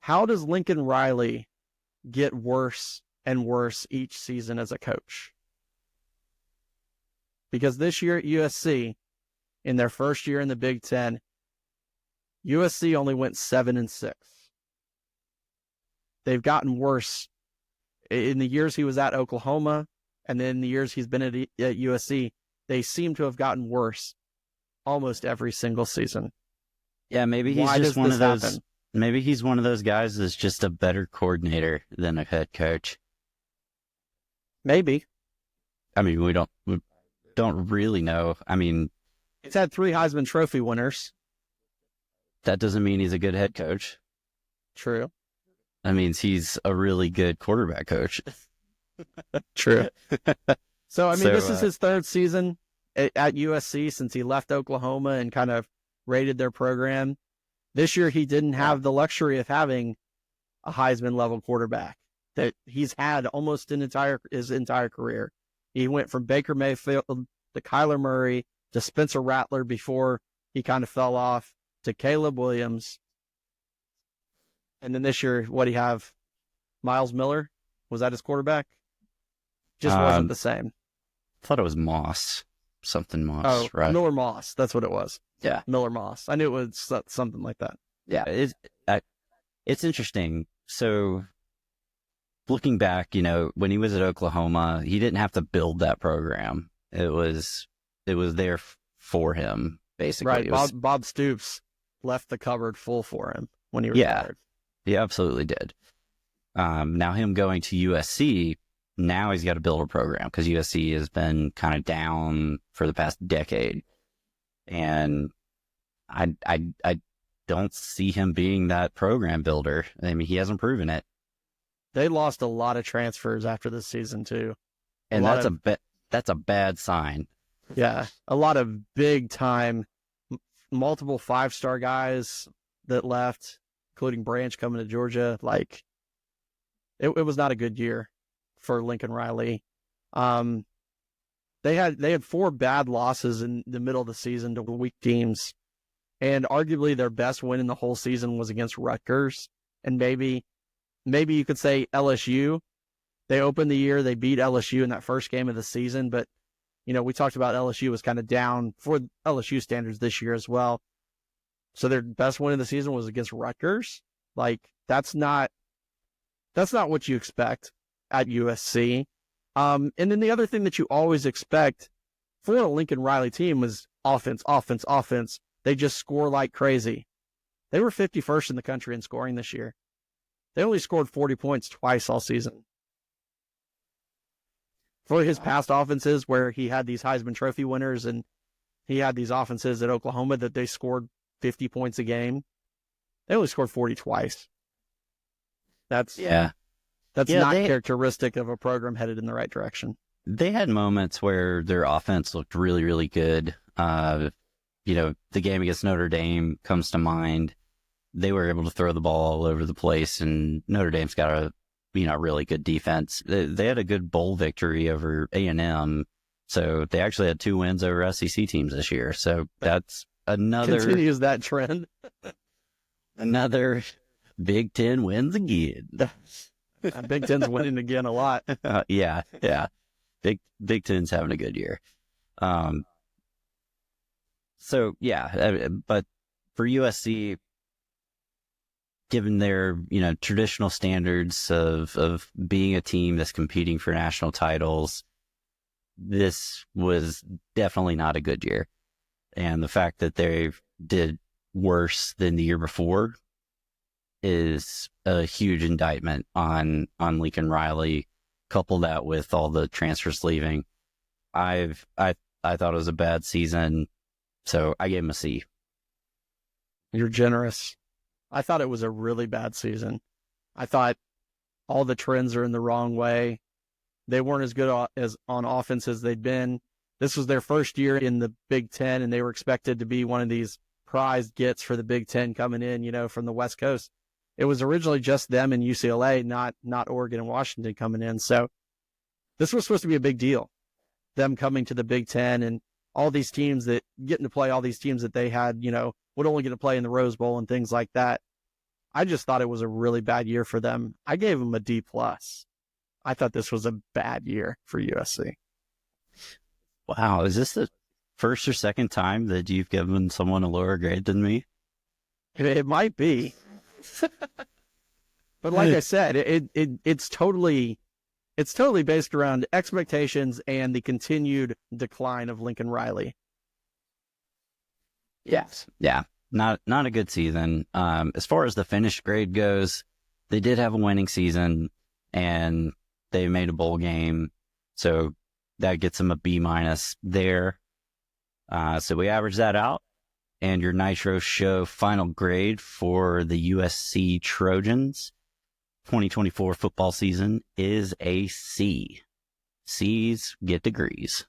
how does Lincoln Riley get worse and worse each season as a coach? Because this year at USC, in their first year in the Big Ten, USC only went 7-6. They've gotten worse in the years he was at Oklahoma, and then the years he's been at USC. They seem to have gotten worse almost every single season. Yeah, maybe he's just one of those. Happen? Maybe he's one of those guys that's just a better coordinator than a head coach. Maybe. I mean, we don't really know. I mean, he's had 3 Heisman Trophy winners. That doesn't mean he's a good head coach. True. That means he's a really good quarterback coach. True. So, I mean, this is his 3rd season at USC since he left Oklahoma and kind of raided their program. This year, he didn't have the luxury of having a Heisman-level quarterback that he's had almost his entire career. He went from Baker Mayfield to Kyler Murray to Spencer Rattler before he kind of fell off to Caleb Williams. And then this year, what do you have? Miles Miller? Was that his quarterback? Just wasn't the same. I thought it was Moss. Something Moss, oh, right? Miller Moss. That's what it was. Yeah. Miller Moss. I knew it was something like that. Yeah. It's interesting. So looking back, when he was at Oklahoma, he didn't have to build that program. It was there for him, basically. Right. Bob Stoops left the cupboard full for him when he retired. Yeah, he absolutely did. Now him going to USC, now he's got to build a program because USC has been kind of down for the past decade. And I don't see him being that program builder. I mean, he hasn't proven it. They lost a lot of transfers after this season too. And that's a bad sign. Yeah. A lot of big time, multiple 5-star guys that left, including Branch coming to Georgia. Like, it was not a good year for Lincoln Riley. They had 4 bad losses in the middle of the season to weak teams. And arguably their best win in the whole season was against Rutgers. And maybe you could say LSU. They opened the year, they beat LSU in that first game of the season. But, we talked about LSU was kind of down for LSU standards this year as well. So their best win of the season was against Rutgers. Like, that's not what you expect at USC. And then the other thing that you always expect for a Lincoln Riley team was offense. They just score like crazy. They were 51st in the country in scoring this year. They only scored 40 points twice all season. For his past offenses where he had these Heisman Trophy winners and he had these offenses at Oklahoma that they scored 50 points a game, they only scored 40 twice. That's not characteristic of a program headed in the right direction. They had moments where their offense looked really, really good. The game against Notre Dame comes to mind. They were able to throw the ball all over the place, and Notre Dame's got a really good defense. They had a good bowl victory over A&M, so they actually had 2 wins over SEC teams this year. So that's another continues that trend. Another Big Ten wins again. Big Ten's winning again a lot. Yeah. Big Ten's having a good year. But for USC, given their traditional standards of being a team that's competing for national titles, this was definitely not a good year. And the fact that they did worse than the year before is a huge indictment on Lincoln Riley. Couple that with all the transfers leaving, I thought it was a bad season, so I gave him a C. You're generous. I thought it was a really bad season. I thought all the trends are in the wrong way. They weren't as good as on offense as they'd been. This was their first year in the Big Ten, and they were expected to be one of these prized gets for the Big Ten coming in, from the West Coast. It was originally just them and UCLA, not Oregon and Washington coming in. So this was supposed to be a big deal, them coming to the Big Ten and all these teams that getting to play all these teams that they had, would only get to play in the Rose Bowl and things like that. I just thought it was a really bad year for them. I gave them a D plus. I thought this was a bad year for USC. Wow. Is this the first or second time that you've given someone a lower grade than me? It might be. But like I said, it's totally based around expectations and the continued decline of Lincoln Riley. Yes. Yeah. Not a good season. As far as the finished grade goes, they did have a winning season and they made a bowl game. So that gets them a B minus there. So we average that out. And your Nitro Show final grade for the USC Trojans 2024 football season is a C. C's get degrees.